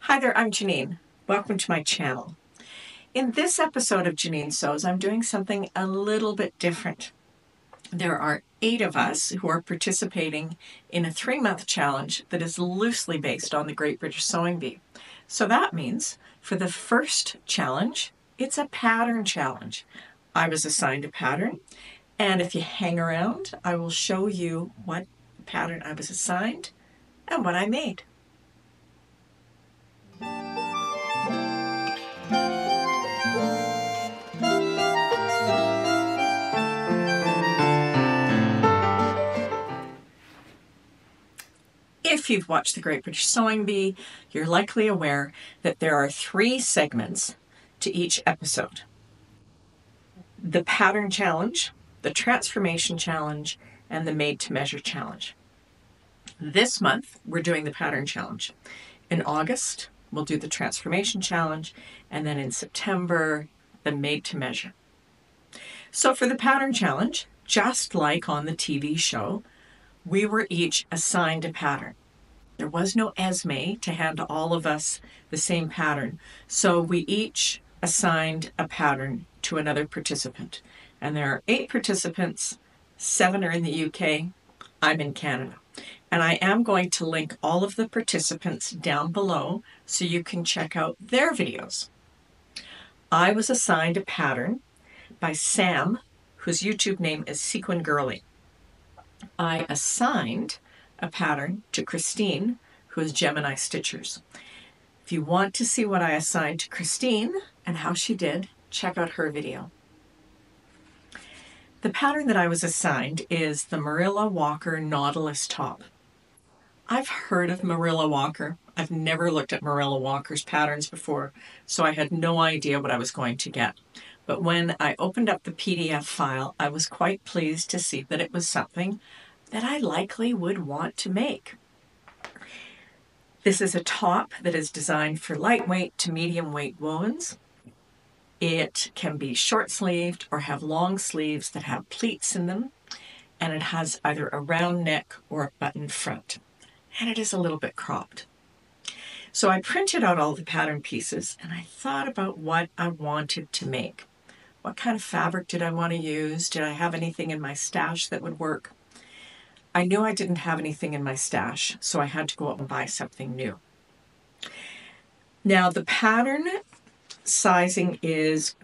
Hi there, I'm Janine. Welcome to my channel. In this episode of Janine Sews, I'm doing something a little bit different. There are 8 of us who are participating in a 3-month challenge that is loosely based on the Great British Sewing Bee. So that means for the first challenge, it's a pattern challenge. I was assigned a pattern, and if you hang around, I will show you what pattern I was assigned and what I made. If you've watched the Great British Sewing Bee, you're likely aware that there are 3 segments to each episode. The Pattern Challenge, the Transformation Challenge, and the Made to Measure Challenge. This month, we're doing the Pattern Challenge. In August, we'll do the Transformation Challenge, and then in September, the Made to Measure. So for the Pattern Challenge, just like on the TV show, we were each assigned a pattern. There was no Esme to hand all of us the same pattern, so we each assigned a pattern to another participant. And there are 8 participants, 7 are in the UK, I'm in Canada. And I am going to link all of the participants down below so you can check out their videos. I was assigned a pattern by Sam, whose YouTube name is Sequin Girly. I assigned a pattern to Christine, who is Gemini Stitchers. If you want to see what I assigned to Christine and how she did, check out her video. The pattern that I was assigned is the Marilla Walker Nautilus top. I've heard of Marilla Walker. I've never looked at Marilla Walker's patterns before, so I had no idea what I was going to get. But when I opened up the PDF file, I was quite pleased to see that it was something that I likely would want to make. This is a top that is designed for lightweight to medium weight wovens. It can be short sleeved or have long sleeves that have pleats in them, and it has either a round neck or a buttoned front, and it is a little bit cropped. So I printed out all the pattern pieces and I thought about what I wanted to make. What kind of fabric did I want to use? Did I have anything in my stash that would work? I knew I didn't have anything in my stash, so I had to go out and buy something new. Now, the pattern sizing is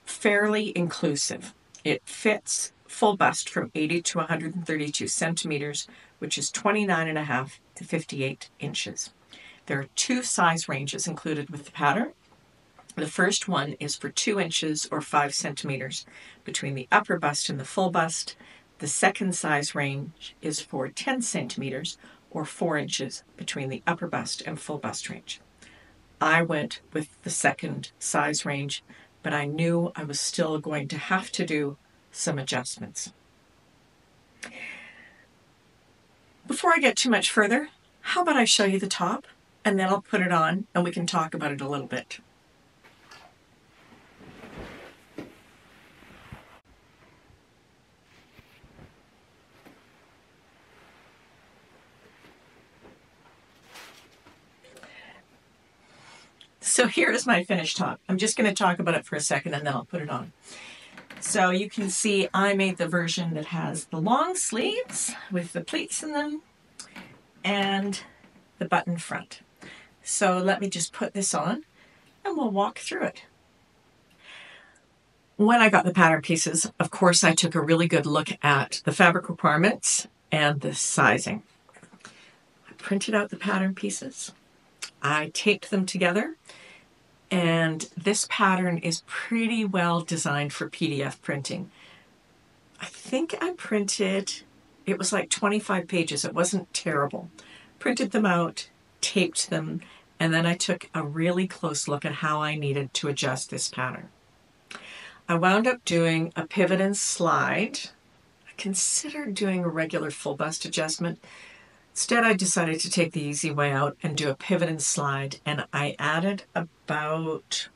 fairly inclusive. It fits full bust from 80 to 132 centimeters, which is 29.5 to 58 inches. There are 2 size ranges included with the pattern. The first one is for 2 inches or 5 centimeters between the upper bust and the full bust. The second size range is for 10 centimeters or 4 inches between the upper bust and full bust range. I went with the second size range, but I knew I was still going to have to do some adjustments. Before I get too much further, how about I show you the top and then I'll put it on and we can talk about it a little bit. So here is my finished top. I'm just going to talk about it for a second and then I'll put it on. So you can see I made the version that has the long sleeves with the pleats in them and the button front. So let me just put this on and we'll walk through it. When I got the pattern pieces, of course, I took a really good look at the fabric requirements and the sizing. I printed out the pattern pieces. I taped them together, and this pattern is pretty well designed for PDF printing. I think I printed, it was like 25 pages. It wasn't terrible. Printed them out, taped them, and then I took a really close look at how I needed to adjust this pattern. I wound up doing a pivot and slide. I considered doing a regular full bust adjustment. Instead, I decided to take the easy way out and do a pivot and slide, and I added about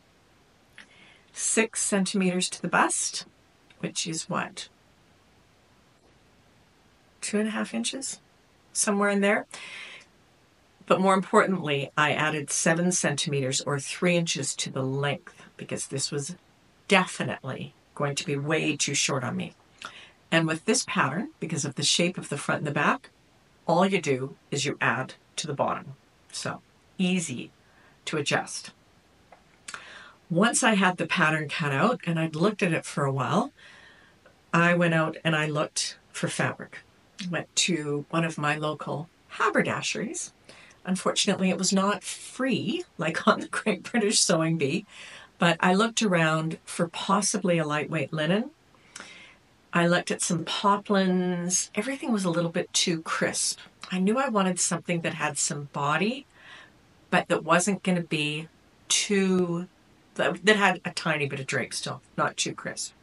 6 centimeters to the bust, which is what? 2.5 inches? Somewhere in there. But more importantly, I added 7 centimeters or 3 inches to the length because this was definitely going to be way too short on me. And with this pattern, because of the shape of the front and the back, all you do is you add to the bottom. So easy to adjust. Once I had the pattern cut out and I'd looked at it for a while, I went out and I looked for fabric. Went to one of my local haberdasheries. Unfortunately, it was not free, like on the Great British Sewing Bee, but I looked around for possibly a lightweight linen. I looked at some poplins. Everything was a little bit too crisp. I knew I wanted something that had some body, but that wasn't going to be that had a tiny bit of drape still, not too crisp.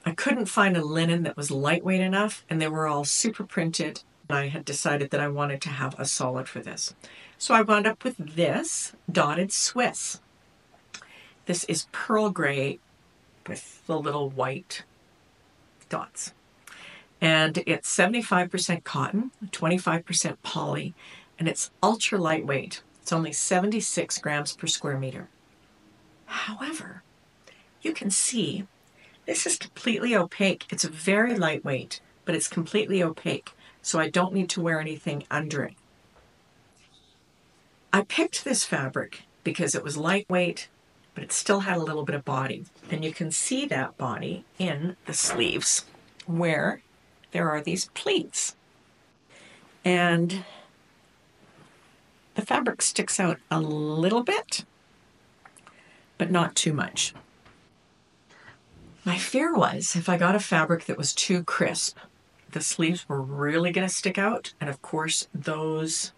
I couldn't find a linen that was lightweight enough, and they were all super printed. I had decided that I wanted to have a solid for this. So I wound up with this dotted Swiss. This is pearl gray with the little white dots. And it's 75% cotton, 25% poly, and it's ultra lightweight. It's only 76 grams per square meter. However, you can see this is completely opaque. It's very lightweight, but it's completely opaque, so I don't need to wear anything under it. I picked this fabric because it was lightweight, but it still had a little bit of body. And you can see that body in the sleeves where there are these pleats. And the fabric sticks out a little bit, but not too much. My fear was if I got a fabric that was too crisp, the sleeves were really going to stick out. And of course, those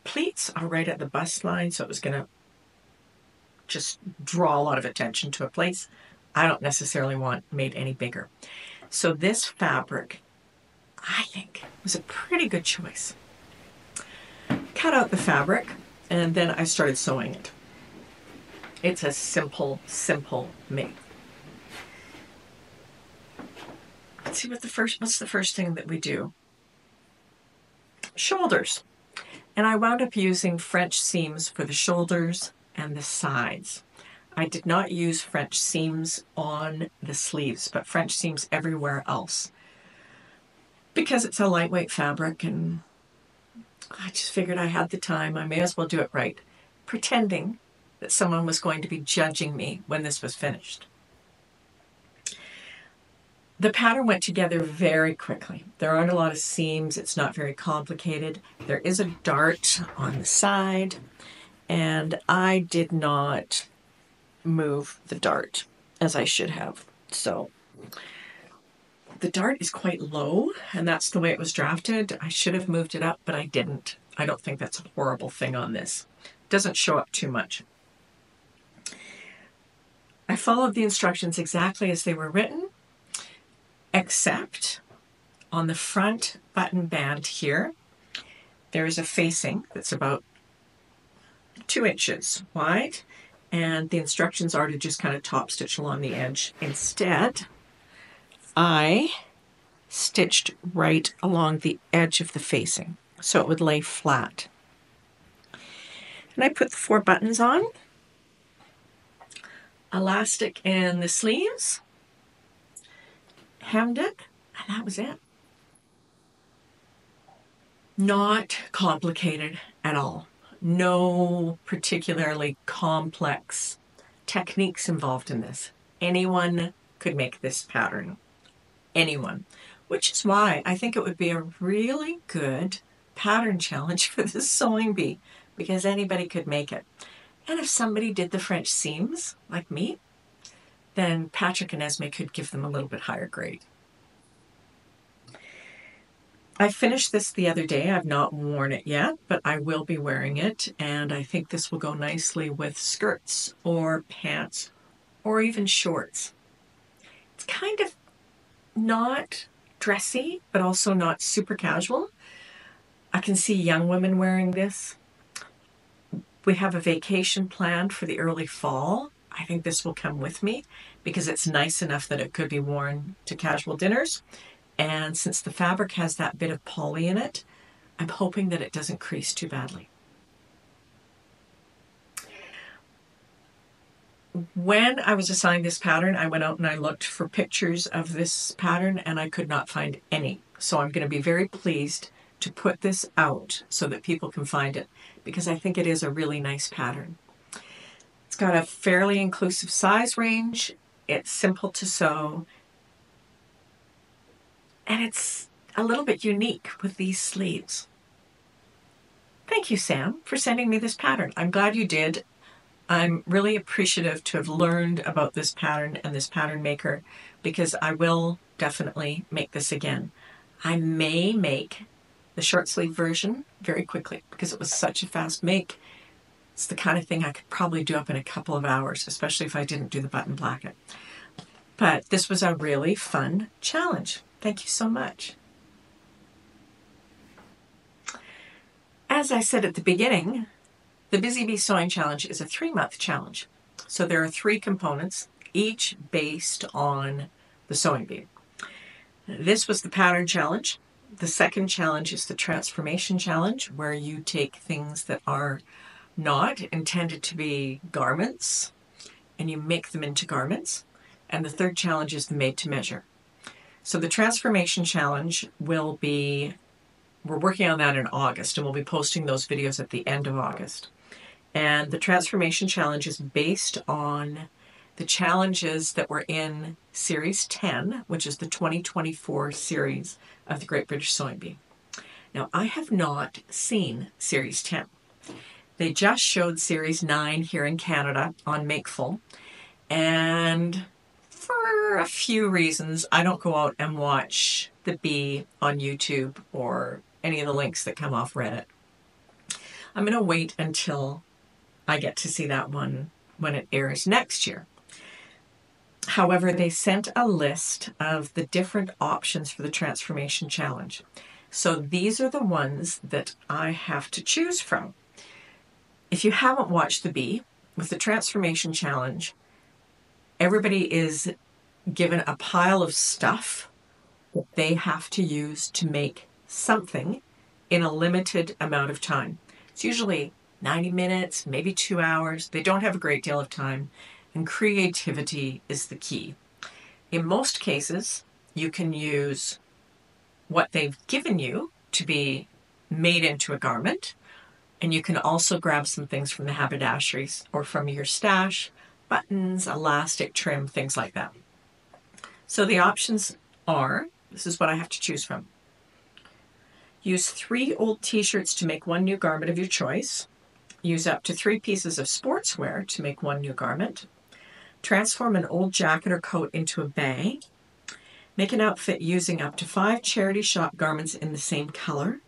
pleats are right at the bust line, so it was going to just draw a lot of attention to a place I don't necessarily want made any bigger. So this fabric, I think, was a pretty good choice. Cut out the fabric, and then I started sewing it. It's a simple make. Let's see what's the first thing that we do? Shoulders. And I wound up using French seams for the shoulders and the sides. I did not use French seams on the sleeves, but French seams everywhere else. Because it's a lightweight fabric and I just figured I had the time, I may as well do it right, pretending that someone was going to be judging me when this was finished. The pattern went together very quickly. There aren't a lot of seams. It's not very complicated. There is a dart on the side, and I did not move the dart as I should have. So the dart is quite low, and that's the way it was drafted. I should have moved it up, but I didn't. I don't think that's a horrible thing on this. It doesn't show up too much. I followed the instructions exactly as they were written, except on the front button band here, there is a facing that's about 2 inches wide, and the instructions are to just kind of top stitch along the edge. Instead, I stitched right along the edge of the facing, so it would lay flat. And I put the 4 buttons on, elastic in the sleeves, hemmed it, and that was it. Not complicated at all. No particularly complex techniques involved in this. Anyone could make this pattern. Anyone. Which is why I think it would be a really good pattern challenge for the sewing bee, because anybody could make it. And if somebody did the French seams, like me, then Patrick and Esme could give them a little bit higher grade. I finished this the other day. I've not worn it yet, but I will be wearing it, and I think this will go nicely with skirts or pants or even shorts. It's kind of not dressy, but also not super casual. I can see young women wearing this. We have a vacation planned for the early fall. I think this will come with me because it's nice enough that it could be worn to casual dinners. And since the fabric has that bit of poly in it, I'm hoping that it doesn't crease too badly. When I was assigned this pattern, I went out and I looked for pictures of this pattern and I could not find any. So I'm going to be very pleased to put this out so that people can find it, because I think it is a really nice pattern. It's got a fairly inclusive size range. It's simple to sew. And it's a little bit unique with these sleeves. Thank you, Sam, for sending me this pattern. I'm glad you did. I'm really appreciative to have learned about this pattern and this pattern maker, because I will definitely make this again. I may make the short sleeve version very quickly because it was such a fast make. It's the kind of thing I could probably do up in a couple of hours, especially if I didn't do the button placket. But this was a really fun challenge. Thank you so much. As I said at the beginning, the Busy Bee Sewing Challenge is a 3-month challenge. So there are 3 components, each based on the sewing bee. This was the pattern challenge. The second challenge is the transformation challenge, where you take things that are not intended to be garments and you make them into garments. And the third challenge is the made to measure. So the transformation challenge will be, we're working on that in August, and we'll be posting those videos at the end of August. And the transformation challenge is based on the challenges that were in Series 10, which is the 2024 series of the Great British Sewing Bee. Now, I have not seen Series 10. They just showed Series 9 here in Canada on Makeful. And for a few reasons, I don't go out and watch the Bee on YouTube or any of the links that come off Reddit. I'm going to wait until I get to see that one when it airs next year. However, they sent a list of the different options for the Transformation Challenge. So these are the ones that I have to choose from. If you haven't watched the Bee, with the Transformation Challenge, everybody is given a pile of stuff that they have to use to make something in a limited amount of time. It's usually 90 minutes, maybe 2 hours. They don't have a great deal of time, and creativity is the key. In most cases, you can use what they've given you to be made into a garment, and you can also grab some things from the haberdasheries or from your stash, buttons, elastic, trim, things like that. So the options are, this is what I have to choose from. Use 3 old t-shirts to make 1 new garment of your choice. Use up to 3 pieces of sportswear to make 1 new garment. Transform an old jacket or coat into a bag. Make an outfit using up to 5 charity shop garments in the same color.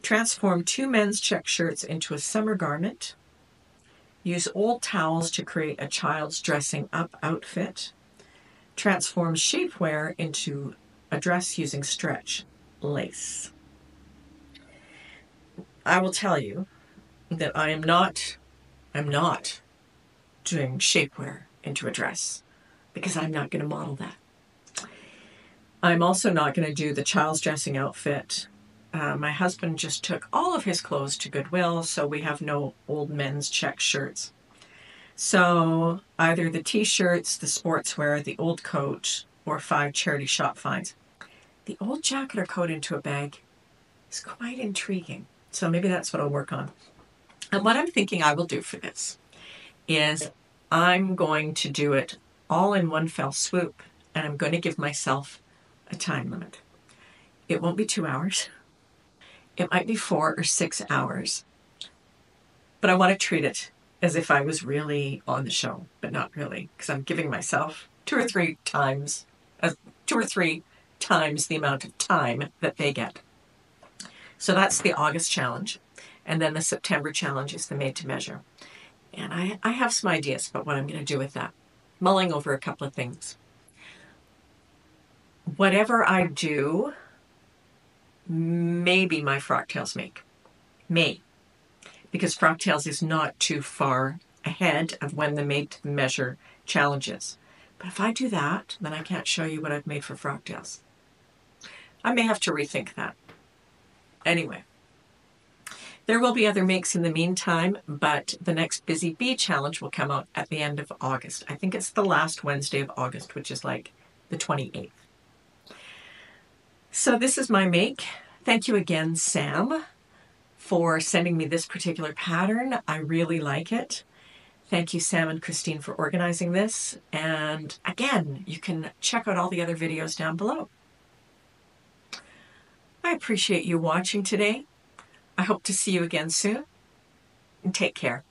Transform 2 men's check shirts into a summer garment. Use old towels to create a child's dressing up outfit. Transform shapewear into a dress using stretch lace. I will tell you that I'm not doing shapewear into a dress, because I'm not going to model that. I'm also not going to do the child's dressing outfit. My husband just took all of his clothes to Goodwill, so we have no old men's check shirts. So either the t-shirts, the sportswear, the old coat, or 5 charity shop finds. The old jacket or coat into a bag is quite intriguing. So maybe that's what I'll work on. And what I'm thinking I will do for this is I'm going to do it all in one fell swoop, and I'm going to give myself a time limit. It won't be 2 hours. It might be 4 or 6 hours. But I want to treat it as if I was really on the show, but not really, because I'm giving myself 2 or 3 times the amount of time that they get. So that's the August challenge. And then the September challenge is the made to measure. And I have some ideas about what I'm going to do with that. Mulling over a couple of things. Whatever I do, maybe my Frocktails make. May. Because Frocktails is not too far ahead of when the made to measure challenge is. But if I do that, then I can't show you what I've made for Frocktails. I may have to rethink that. Anyway, There will be other makes in the meantime, but the next Busy Bee challenge will come out at the end of August. I think it's the last Wednesday of August, which is like the 28th. So this is my make. Thank you again, Sam, for sending me this particular pattern. I really like it. Thank you, Sam and Christine, for organizing this. And again, you can check out all the other videos down below. I appreciate you watching today. I hope to see you again soon. And take care.